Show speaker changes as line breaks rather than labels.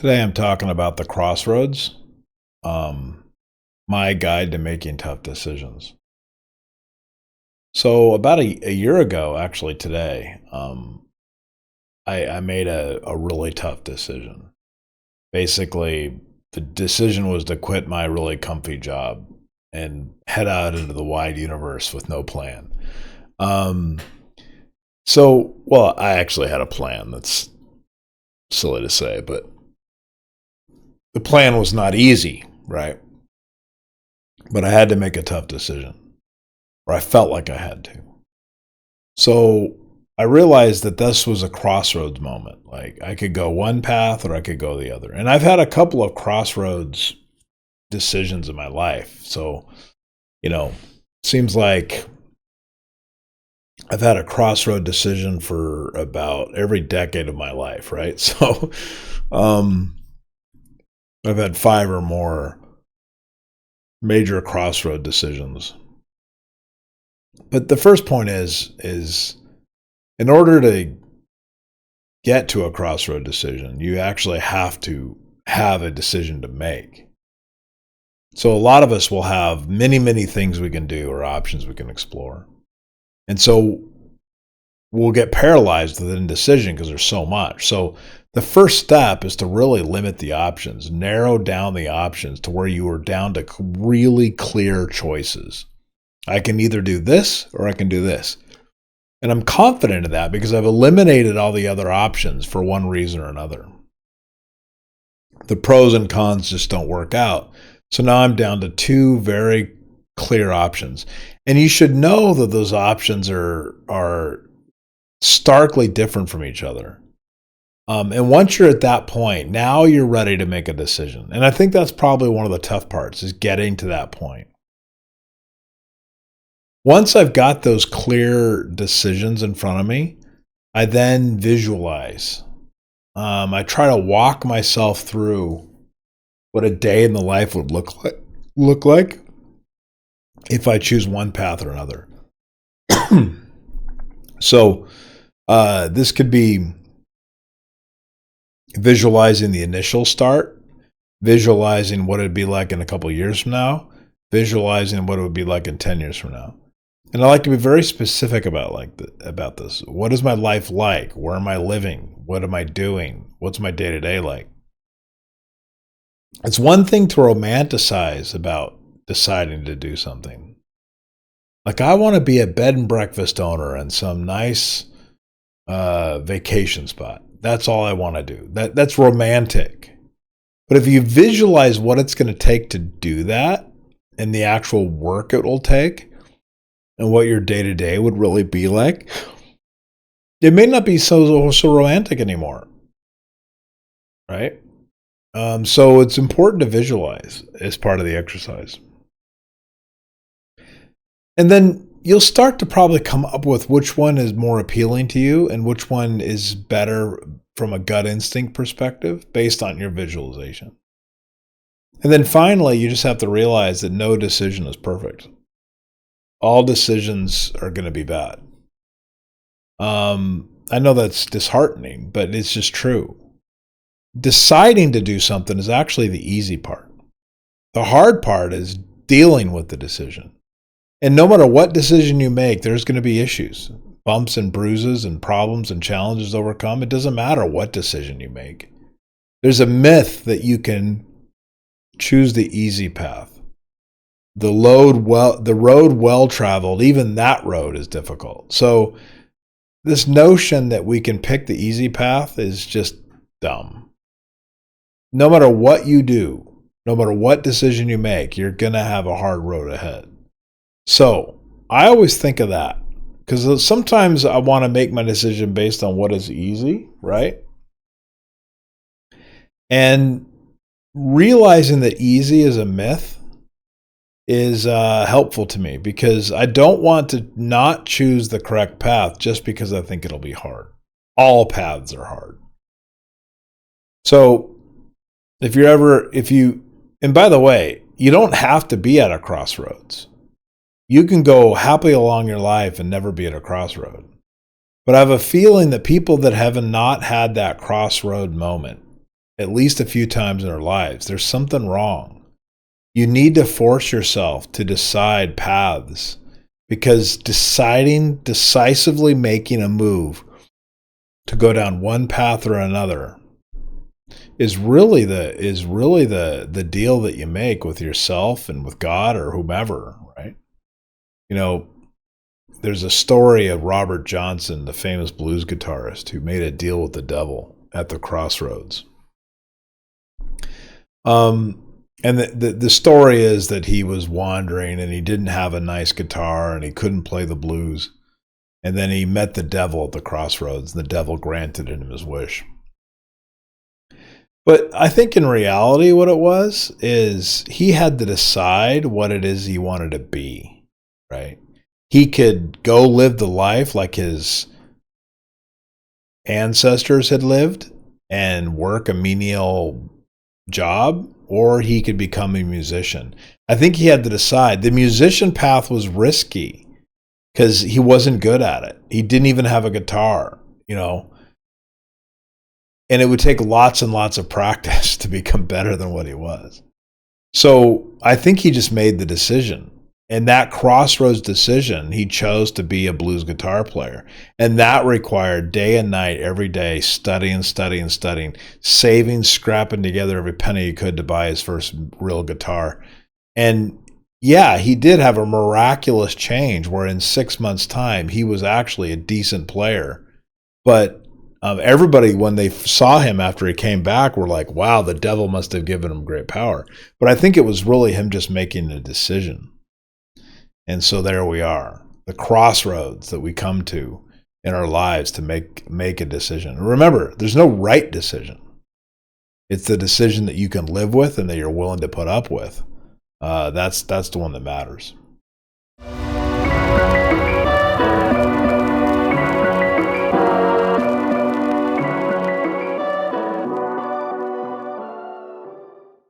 Today I'm talking about the Crossroads, um, my guide to making tough decisions. So about a year ago, actually today, I made a really tough decision. Basically, the decision was to quit my really comfy job and head out into the wide universe with no plan. Um, well, I actually had a plan. That's silly to say, but the plan was not easy, right? But I had to make a tough decision, or I felt like I had to. So I realized that this was a crossroads moment. Like I could go one path or I could go the other. And I've had a couple of crossroads decisions in my life. So, seems like I've had a crossroad decision for about every decade of my life, right? So, um, I've had five or more major crossroad decisions. But the first point is in order to get to a crossroad decision, you actually have to have a decision to make. So a lot of us will have many, many things we can do or options we can explore. And so we'll get paralyzed with indecision because there's so much. So the first step is to really limit the options, narrow down the options to where you are down to really clear choices. I can either do this or I can do this. And I'm confident in that because I've eliminated all the other options for one reason or another. The pros and cons just don't work out. So now I'm down to two very clear options. And you should know that those options are starkly different from each other. And once you're at that point, now you're ready to make a decision. And I think that's probably one of the tough parts is getting to that point. Once I've got those clear decisions in front of me, I then visualize. I try to walk myself through what a day in the life would look like if I choose one path or another. So this could be visualizing the initial start, visualizing what it'd be like in a couple of years from now, visualizing what it would be like in 10 years from now. And I like to be very specific about this. What is my life like? Where am I living? What am I doing? What's my day-to-day like? It's one thing to romanticize about deciding to do something. Like I want to be a bed and breakfast owner in some nice vacation spot. That's all I want to do. That's romantic. But if you visualize what it's going to take to do that and the actual work it will take, and what your day-to-day would really be like, it may not be so romantic anymore, right? So it's important to visualize as part of the exercise. And then you'll start to probably come up with which one is more appealing to you and which one is better from a gut instinct perspective based on your visualization. And then finally, you just have to realize that no decision is perfect. All decisions are going to be bad. I know that's disheartening, but it's just true. Deciding to do something is actually the easy part. The hard part is dealing with the decision. And no matter what decision you make, there's going to be issues, bumps and bruises and problems and challenges to overcome. It doesn't matter what decision you make. There's a myth that you can choose the easy path. The road well traveled, even that road is difficult. So this notion that we can pick the easy path is just dumb. No matter what you do, no matter what decision you make, you're going to have a hard road ahead. So I always think of that because sometimes I want to make my decision based on what is easy, right? And realizing that easy is a myth is helpful to me because I don't want to not choose the correct path just because I think it'll be hard. All paths are hard. So and by the way, you don't have to be at a crossroads. You can go happily along your life and never be at a crossroad. But I have a feeling that people that have not had that crossroad moment at least a few times in our lives. There's something wrong. You need to force yourself to decide paths, because decisively making a move to go down one path or another is really the deal that you make with yourself and with God or whomever, right? You know, there's a story of Robert Johnson, the famous blues guitarist, who made a deal with the devil at the Crossroads. And the story is that he was wandering and he didn't have a nice guitar and he couldn't play the blues. And then he met the devil at the Crossroads, and the devil granted him his wish. But I think in reality what it was is he had to decide what it is he wanted to be, right? He could go live the life like his ancestors had lived and work a menial job, or he could become a musician. I think he had to decide. The musician path was risky because he wasn't good at it. He didn't even have a guitar, and it would take lots and lots of practice to become better than what he was. So I think he just made the decision. And that Crossroads decision, he chose to be a blues guitar player. And that required day and night, every day, studying, saving, scrapping together every penny he could to buy his first real guitar. And yeah, he did have a miraculous change where in 6 months' time, he was actually a decent player. But everybody, when they saw him after he came back, were like, wow, the devil must have given him great power. But I think it was really him just making a decision. And so there we are, the crossroads that we come to in our lives to make a decision. And remember, there's no right decision. It's the decision that you can live with and that you're willing to put up with. That's the one that matters.